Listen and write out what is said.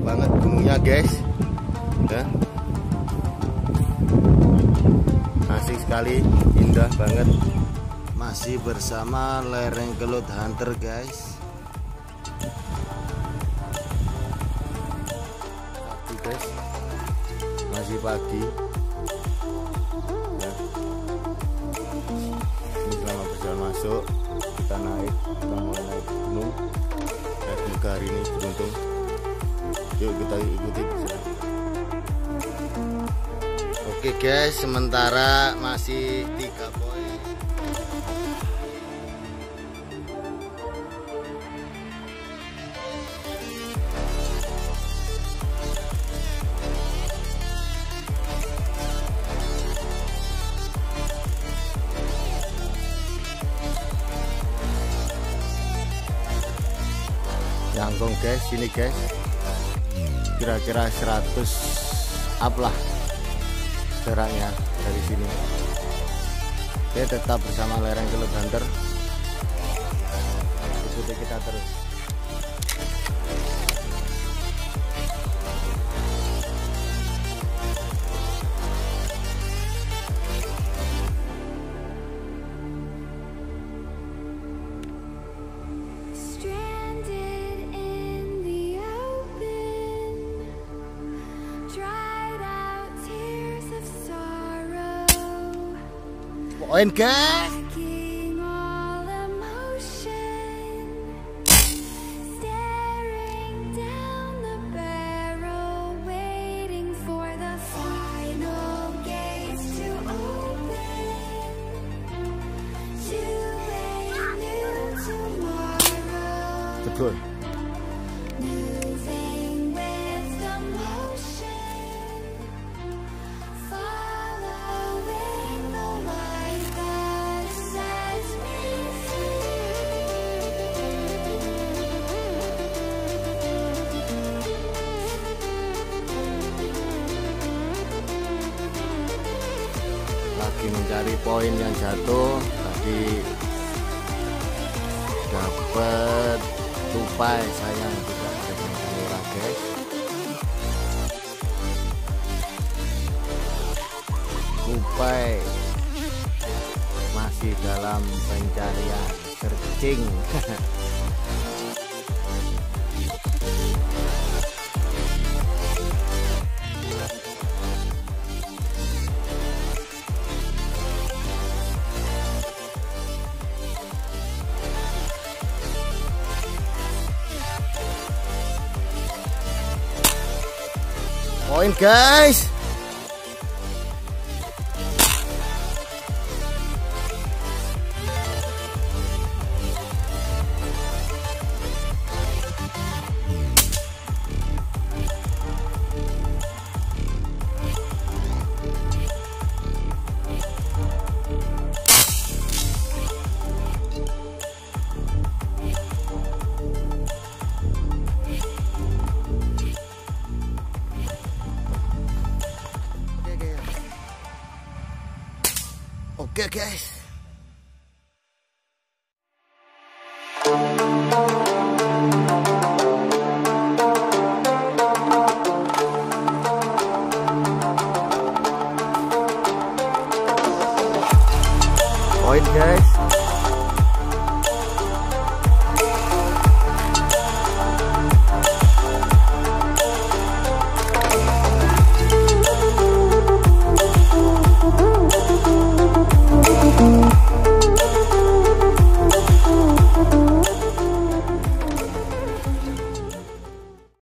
banget gunungnya guys ya. Asik sekali, indah banget. Masih bersama Lereng Kelud Hunter guys. Pagi guys, masih pagi ya. Ini selama berjalan masuk kita naik, kita mulai naik gunung. Dan juga hari ini beruntung. Yuk kita ikuti perjalanan. Oke guys, sementara masih 3 poin. Jangkung guys, sini guys. Kira-kira 100 up lah jaraknya dari sini. Oke, tetap bersama Lereng Kelud Hunter. Ikuti kita terus. Poin guys. Betul. Lagi mencari poin yang jatuh. Tadi dapat tupai, sayang tidak ada kamera guys. Tupai masih dalam pencarian, searching. Poin guys. Oke guys. Poin guys.